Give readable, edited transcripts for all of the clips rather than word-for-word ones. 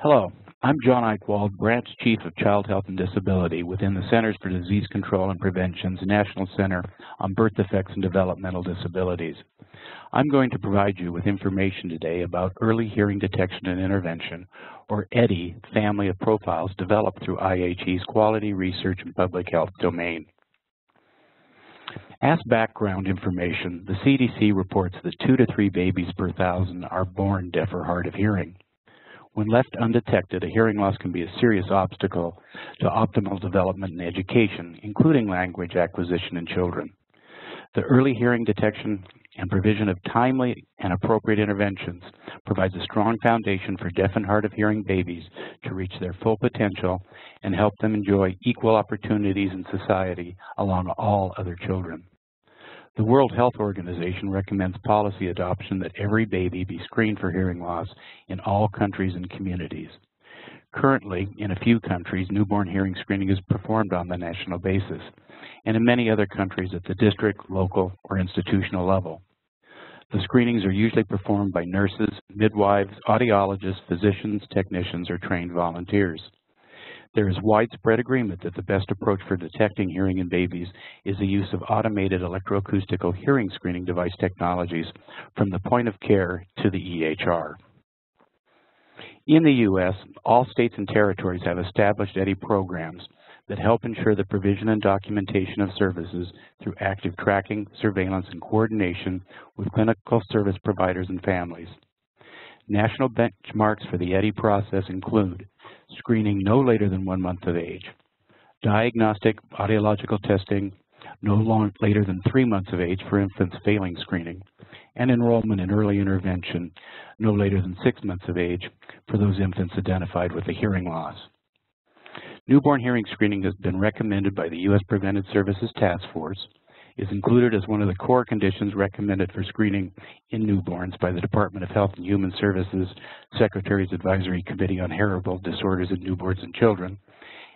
Hello, I'm John Eichwald, Branch Chief of Child Health and Disability within the Centers for Disease Control and Prevention's National Center on Birth Defects and Developmental Disabilities. I'm going to provide you with information today about early hearing detection and intervention, or EHDI, family of profiles developed through IHE's Quality Research and Public Health domain. As background information, the CDC reports that 2 to 3 babies per 1,000 are born deaf or hard of hearing. When left undetected, a hearing loss can be a serious obstacle to optimal development and education, including language acquisition in children. The early hearing detection and provision of timely and appropriate interventions provides a strong foundation for deaf and hard of hearing babies to reach their full potential and help them enjoy equal opportunities in society along all other children. The World Health Organization recommends policy adoption that every baby be screened for hearing loss in all countries and communities. Currently, in a few countries, newborn hearing screening is performed on the national basis, and in many other countries at the district, local, or institutional level. The screenings are usually performed by nurses, midwives, audiologists, physicians, technicians, or trained volunteers. There is widespread agreement that the best approach for detecting hearing in babies is the use of automated electroacoustical hearing screening device technologies from the point of care to the EHR. In the U.S., all states and territories have established EHDI programs that help ensure the provision and documentation of services through active tracking, surveillance, and coordination with clinical service providers and families. National benchmarks for the EHDI process include screening no later than 1 month of age, diagnostic audiological testing no later than 3 months of age for infants failing screening, and enrollment in early intervention no later than 6 months of age for those infants identified with a hearing loss. Newborn hearing screening has been recommended by the U.S. Preventive Services Task Force, is included as one of the core conditions recommended for screening in newborns by the Department of Health and Human Services Secretary's Advisory Committee on Hearable Disorders in Newborns and Children,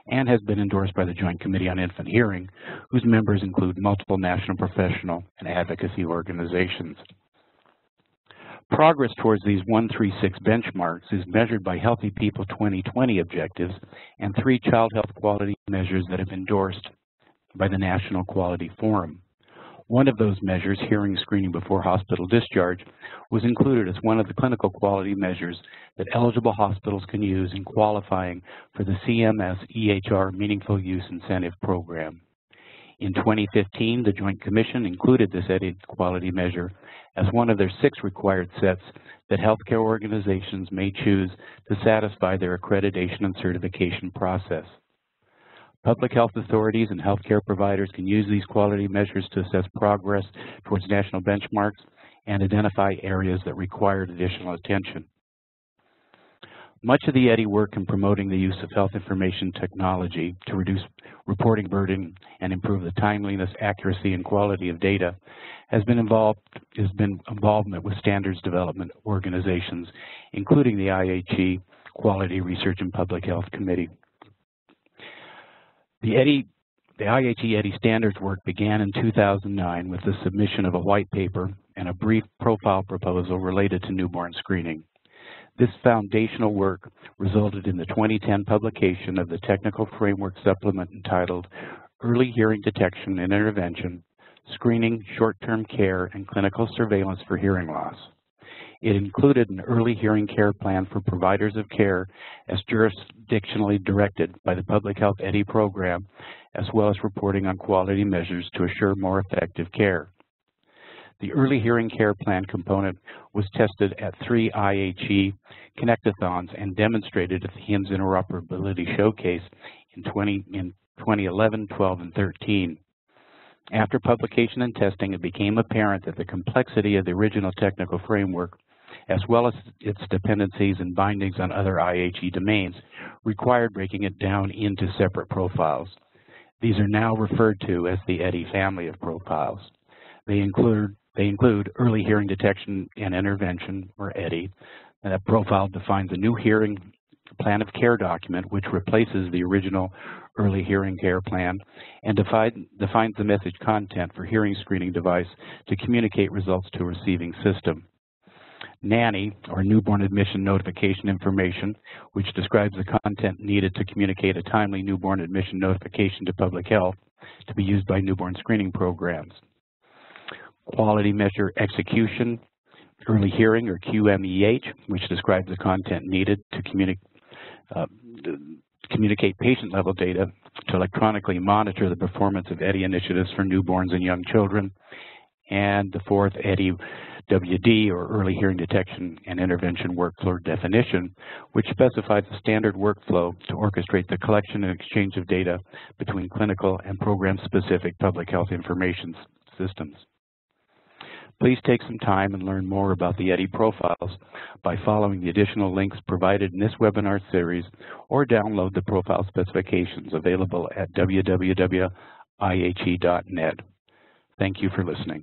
and has been endorsed by the Joint Committee on Infant Hearing, whose members include multiple national professional and advocacy organizations. Progress towards these 136 benchmarks is measured by Healthy People 2020 objectives and 3 child health quality measures that have been endorsed by the National Quality Forum. One of those measures, hearing screening before hospital discharge, was included as one of the clinical quality measures that eligible hospitals can use in qualifying for the CMS EHR Meaningful Use Incentive Program. In 2015, the Joint Commission included this EHDI quality measure as one of their 6 required sets that healthcare organizations may choose to satisfy their accreditation and certification process. Public health authorities and healthcare providers can use these quality measures to assess progress towards national benchmarks and identify areas that require additional attention. Much of the EHDI work in promoting the use of health information technology to reduce reporting burden and improve the timeliness, accuracy, and quality of data has been involvement with standards development organizations, including the IHE Quality Research and Public Health Committee. The IHE EHDI standards work began in 2009 with the submission of a white paper and a brief profile proposal related to newborn screening. This foundational work resulted in the 2010 publication of the Technical Framework Supplement entitled Early Hearing Detection and Intervention, Screening, Short-Term Care, and Clinical Surveillance for Hearing Loss. It included an early hearing care plan for providers of care as jurisdictionally directed by the Public Health EHDI program, as well as reporting on quality measures to assure more effective care. The early hearing care plan component was tested at 3 IHE Connectathons and demonstrated at the HIMSS Interoperability Showcase in 2011, 12, and 13. After publication and testing, it became apparent that the complexity of the original technical framework, as well as its dependencies and bindings on other IHE domains, required breaking it down into separate profiles. These are now referred to as the EHDI family of profiles. They include early hearing detection and intervention, or EHDI. And that profile defines a new hearing plan of care document, which replaces the original early hearing care plan, and defines the message content for hearing screening device to communicate results to a receiving system. NANI, or Newborn Admission Notification Information, which describes the content needed to communicate a timely newborn admission notification to public health to be used by newborn screening programs. Quality Measure Execution, Early Hearing, or QMEH, which describes the content needed to communicate patient-level data to electronically monitor the performance of EHDI initiatives for newborns and young children. And the fourth, EHDI-WD, or Early Hearing Detection and Intervention Workflow Definition, which specifies a standard workflow to orchestrate the collection and exchange of data between clinical and program-specific public health information systems. Please take some time and learn more about the EHDI profiles by following the additional links provided in this webinar series, or download the profile specifications available at www.ihe.net. Thank you for listening.